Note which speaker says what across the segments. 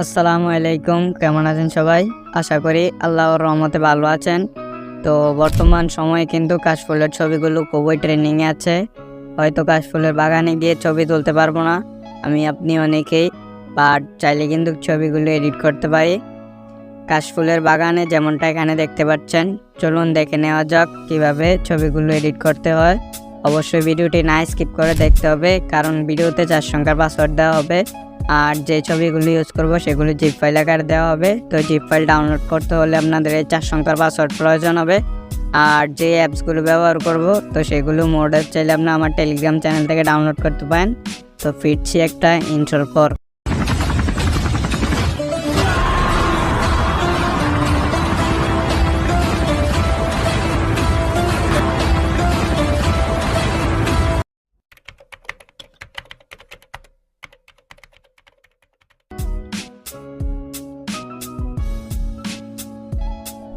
Speaker 1: আসসালামু আলাইকুম, কেমন আছেন সবাই? আশা করি আল্লাহর রহমতে ভালো আছেন। তো বর্তমান সময়ে কিন্তু কাশফুলের ছবিগুলো খুবই ট্রেন্ডিংয়ে আছে। হয়তো কাশফুলের বাগানে গিয়ে ছবি তুলতে পারবো না, আপনি অনেকেই, বাট চাইলে কিন্তু ছবিগুলো এডিট করতে পারি কাশফুলের বাগানে, যেমনটা এখানে দেখতে পাচ্ছেন। চলুন দেখে নেওয়া যাক কিভাবে ছবিগুলো এডিট করতে হয়। অবশ্যই ভিডিওটি না স্কিপ করে দেখতে হবে, কারণ ভিডিওতে 4 সংখ্যার পাসওয়ার্ড দেওয়া হবে। আর যে ছবিগুলো ইউজ করব সেগুলো জিপ ফাইল আকারে দেওয়া হবে। তো জিপ ফাইল ডাউনলোড করতে হলে আপনাদের এই 4 সংখ্যার পাসওয়ার্ড প্রয়োজন হবে। আর যে অ্যাপসগুলো ব্যবহার করব তো সেগুলো মোড অ্যাপ চাইলে আপনারা আমার টেলিগ্রাম চ্যানেল থেকে ডাউনলোড করতে পারেন। তো ফিরছি একটা ইন্ট্রোর পর।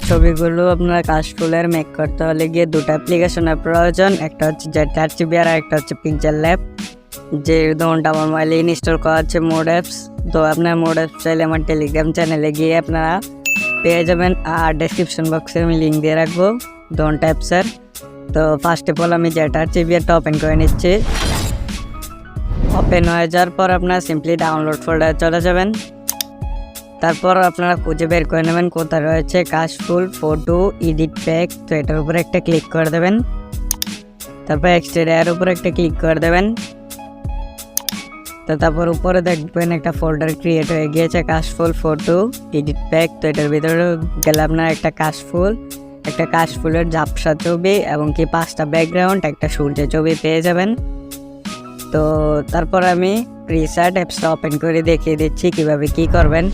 Speaker 1: ছবিগুলো আপনার কাশফুলের মেক করতে হলে গিয়ে দুটো অ্যাপ্লিকেশনের প্রয়োজন। একটা হচ্ছে জেটারচিবি আর একটা হচ্ছে পিকচার ল্যাব। যে ধরুনটা আমার মোবাইলে ইনস্টল করা আছে মোড অ্যাপস। তো আপনার মোড অ্যাপস চাইলে আমার টেলিগ্রাম চ্যানেলে গিয়ে আপনারা পেয়ে যাবেন। আর ডেসক্রিপশন বক্সে আমি লিঙ্ক দিয়ে রাখবো ধরুনটা অ্যাপসের। তো ফার্স্ট অফ অল আমি জেটারচিবি একটা ওপেন করে নিচ্ছি। ওপেন হয়ে যাওয়ার পর আপনারা সিম্পলি ডাউনলোড ফোল্ডারে চলে যাবেন। তারপর আপনারা খুঁজে বের করে নেবেন কোথায় রয়েছে কাশফুল ফটো এডিট প্যাক। তো এটার উপরে একটা ক্লিক করে দেবেন। তারপর এক্সটেরিয়ার উপরে একটা ক্লিক করে দেবেন। তো তারপর উপরে দেখবেন একটা ফোল্ডার ক্রিয়েট হয়ে গিয়েছে কাশফুল ফটো এডিট প্যাক। তো এটার ভিতরে গেলে আপনার একটা কাশফুলের ঝাপসা ছবি এবং কি 5টা ব্যাকগ্রাউন্ড, একটা সূর্যের ছবি পেয়ে যাবেন। তো তারপর আমি প্রিসেট অ্যাপসটা ওপেন করে দেখিয়ে দিচ্ছি কিভাবে কি করবেন।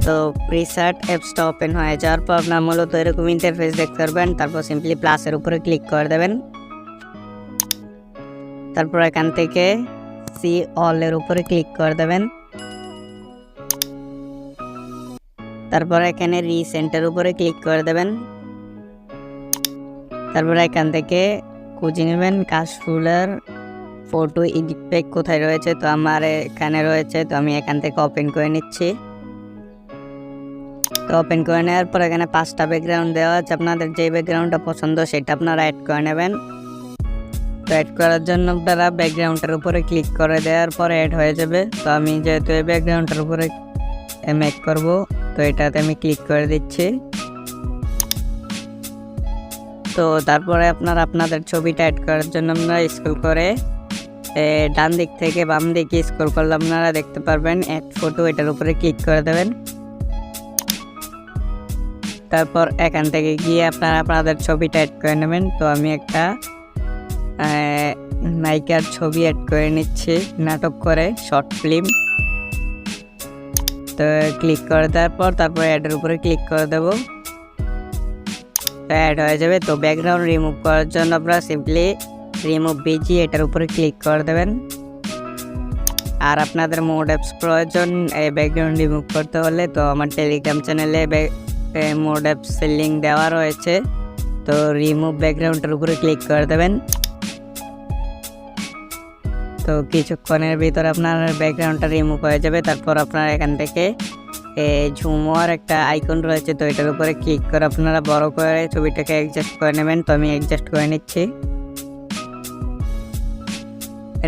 Speaker 1: তো প্রিসেট অ্যাপসটা ওপেন হয়ে যাওয়ার পর আপনার মূলত এরকম ইন্টারফেস দেখতে পারবেন। তারপর সিম্পলি প্লাসের উপরে ক্লিক করে দেবেন। তারপর এখান থেকে সি অলের উপরে ক্লিক করে দেবেন। তারপর এখানে রিসেন্টের উপরে ক্লিক করে দেবেন। তারপর এখান থেকে খুঁজে নেবেন কাশফুলের ফটো এডিট প্যাক কোথায় রয়েছে। তো আমার এখানে রয়েছে, তো আমি এখান থেকে ওপেন করে নিচ্ছি। তো ওপেন করে নেওয়ার পর এখানে 5টা ব্যাকগ্রাউন্ড দেওয়া আছে। আপনাদের যে ব্যাকগ্রাউন্ডটা পছন্দ সেটা আপনারা অ্যাড করে নেবেন। তো অ্যাড করার জন্য আপনারা ব্যাকগ্রাউন্ডের উপরে ক্লিক করে দেওয়ার পরে অ্যাড হয়ে যাবে। তো আমি যেহেতু এই ব্যাকগ্রাউন্ডের উপরে মেক করব, তো এটাতে আমি ক্লিক করে দিচ্ছি। তো তারপরে আপনারা আপনাদের ছবিটা অ্যাড করার জন্য আপনারা স্ক্রল করে ডান দিক থেকে বাম দিকে স্ক্রল করলে আপনারা দেখতে পারবেন অ্যাড ফটো, এটার উপরে ক্লিক করে দেবেন। তারপর এখান থেকে গিয়ে আপনারা আপনাদের ছবিটা অ্যাড করে নেবেন। তো আমি একটা নায়িকার ছবি অ্যাড করে নিচ্ছি, নাটক করে শর্ট ফিল্ম। তো ক্লিক করে দেওয়ার পর তারপর অ্যাডের উপরে ক্লিক করে দেব। তো অ্যাড হয়ে যাবে। তো ব্যাকগ্রাউন্ড রিমুভ করার জন্য আপনারা সিম্পলি রিমুভ বিজি এটার উপরে ক্লিক করে দেবেন। আর আপনাদের মোড অ্যাপস প্রয়োজন এই ব্যাকগ্রাউন্ড রিমুভ করতে হলে, তো আমার টেলিগ্রাম চ্যানেলে মোড অ্যাপসের লিঙ্ক দেওয়া রয়েছে। তো রিমুভ ব্যাকগ্রাউন্ডের উপরে ক্লিক করে দেবেন। তো কিছুক্ষণের ভিতরে আপনার ব্যাকগ্রাউন্ডটা রিমুভ হয়ে যাবে। তারপর আপনারা এখান থেকে ঝুমার একটা আইকন রয়েছে, তো এটার উপরে ক্লিক করে আপনারা বড় করে ছবিটাকে অ্যাডজাস্ট করে নেবেন। তো আমি অ্যাডজাস্ট করে নিচ্ছি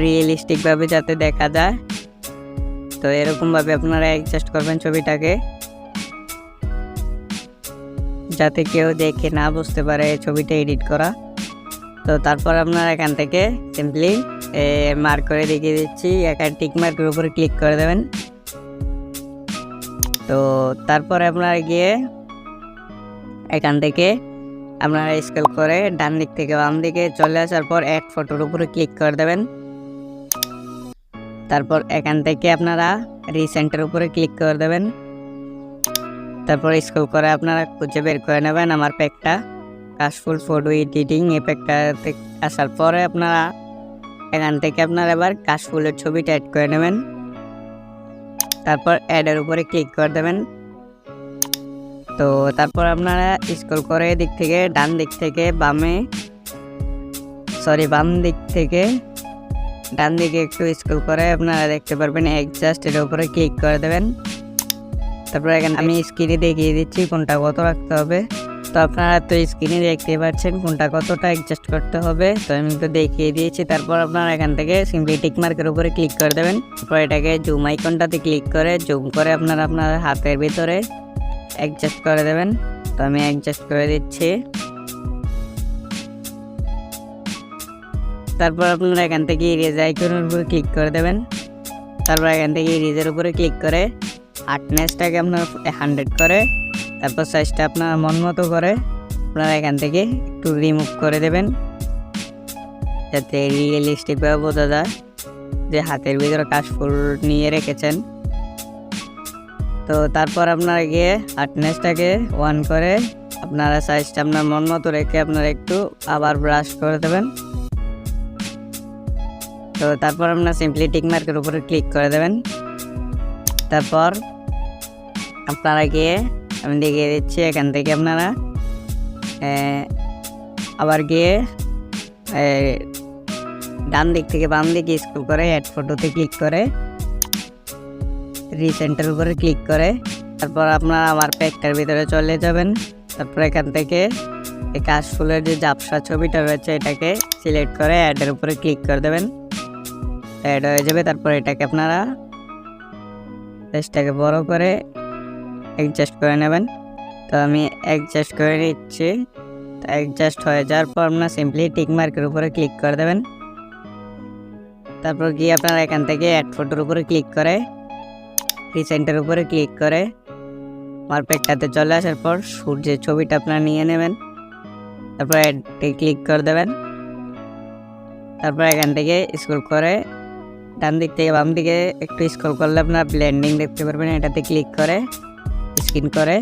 Speaker 1: রিয়েলিস্টিকভাবে যাতে দেখা যায়। তো এরকমভাবে আপনারা অ্যাডজাস্ট করবেন ছবিটাকে, যাতে কেউ দেখে না বুঝতে পারে ছবিটা এডিট করা। তো তারপর আপনারা এখান থেকে সিম্পলি মার্ক করে দেখিয়ে দিচ্ছি, এখানে টিক মার্কের উপরে ক্লিক করে দেবেন। তো তারপরে আপনারা গিয়ে এখান থেকে আপনারা স্ক্রল করে ডান দিক থেকে বাম দিকে চলে আসার পর অ্যাড ফটোর উপরে ক্লিক করে দেবেন। তারপর এখান থেকে আপনারা রিসেন্টের উপরে ক্লিক করে দেবেন। তারপর স্ক্রল করে আপনারা খুঁজে বের করে নেবেন আমার প্যাকটা কাশফুল ফটো এডিটিং। এই প্যাকটা আসার পরে আপনারা এখান থেকে আপনারা এবার কাশফুলের ছবিটা অ্যাড করে নেবেন। তারপর অ্যাডের উপরে ক্লিক করে দেবেন। তো তারপর আপনারা স্ক্রল করে দিক থেকে ডান দিক থেকে বাম দিক থেকে ডান দিকে একটু স্ক্রল করে আপনারা দেখতে পারবেন অ্যাডজাস্ট, এর উপরে ক্লিক করে দেবেন। তারপর এখানে আমি স্ক্রিনে দেখিয়ে দিচ্ছি কোনটা কত রাখতে হবে। তো আপনারা তো স্ক্রিনে দেখতে পাচ্ছেন কোনটা কতটা অ্যাডজাস্ট করতে হবে, তো আমি তো দেখিয়ে দিয়েছি। তারপর আপনারা এখান থেকে সিম্পলি টিক মার্কের উপরে ক্লিক করে দেবেন। তারপর এটাকে জুম আইকনটাতে ক্লিক করে জুম করে আপনারা আপনার হাতের ভিতরে অ্যাডজাস্ট করে দেবেন। তো আমি অ্যাডজাস্ট করে দিচ্ছি। তারপর আপনারা এখান থেকে ইরেজ আইকনের উপরে ক্লিক করে দেবেন। তারপর এখান থেকে ইরেজের উপরে ক্লিক করে হার্ডনেসটাকে আপনার 100 করে, তারপর সাইজটা আপনার মন মতো করে আপনারা এখান থেকে একটু রিমুভ করে দেবেন, যাতে রিয়েলিস্টিকভাবে বোঝা যায় যে হাতের ভিতরে কাশফুল নিয়ে রেখেছেন। তো তারপর আপনারা গিয়ে হার্ডনেসটাকে 1 করে আপনারা সাইজটা আপনার মন মতো রেখে আপনারা একটু আবার ব্রাশ করে দেবেন। তো তারপর আপনার সিম্পলি টিক মার্কের উপরে ক্লিক করে দেবেন। তারপর আপনারা গিয়ে আমি দেখিয়ে দিচ্ছি এখান থেকে আপনারা আবার গিয়ে ডান দিক থেকে বাম দিকে স্ক্রল করে অ্যাড ফটোতে ক্লিক করে রিসেন্টের উপরে ক্লিক করে তারপর আপনারা আমার প্যাকটার ভিতরে চলে যাবেন। তারপর এখান থেকে এই কাশফুলের যে ঝাপসা ছবিটা রয়েছে এটাকে সিলেক্ট করে অ্যাডের উপরে ক্লিক করে দেবেন, অ্যাড হয়ে যাবে। তারপর এটাকে আপনারা সাইজটাকে বড় করে অ্যাডজাস্ট করে নেবেন। তো আমি অ্যাডজাস্ট করে নিচ্ছি। তো অ্যাডজাস্ট হয়ে যাওয়ার পর আপনারা সিম্পলি টিক মার্কের উপরে ক্লিক করে দেবেন। তারপর গিয়ে আপনারা এখান থেকে অ্যাড ফটোর উপরে ক্লিক করে রিসেন্টের উপরে ক্লিক করে আমার প্যাকটাতে চলে আসার পর সূর্যের ছবিটা আপনারা নিয়ে নেবেন। তারপর অ্যাডে ক্লিক করে দেবেন। তারপর এখান থেকে স্ক্রল করে ডান দিক থেকে বাম দিকে একটু স্ক্রল করলে আপনার ব্লেন্ডিং দেখতে পারবেন, এটাতে ক্লিক করে স্ক্রিন করে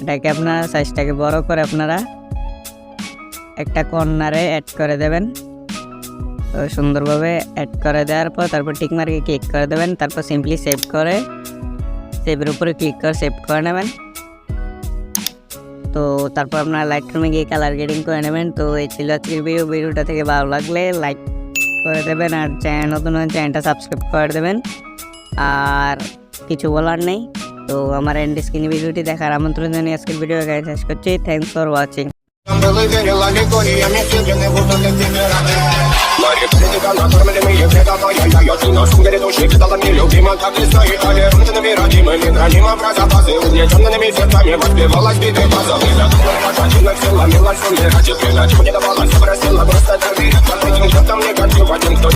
Speaker 1: এটাকে আপনার সাইজটাকে বড় করে আপনারা একটা কর্নারে অ্যাড করে দেবেন। তো সুন্দরভাবে অ্যাড করে দেওয়ার পর তারপর টিক মার্কে ক্লিক করে দেবেন। তারপর সিম্পলি সেভ করে সেভের উপরে ক্লিক করে সেভ করে নেবেন। তো তারপর আপনারা লাইটরুমে গিয়ে কালার গ্রেডিং করে নেবেন। তো এই ছিল আজকের ভিডিওটা থেকে ভালো লাগলে লাইক করে দেবেন আর নতুন চ্যানেলটা সাবস্ক্রাইব করে দেবেন। আর কিছু বলার নেই। তো আমার এন্ড স্ক্রিনে ভিডিওটি দেখার আমন্ত্রণ জানিয়ে আজকের ভিডিও এখানে শেষ করছি। Thanks for watching.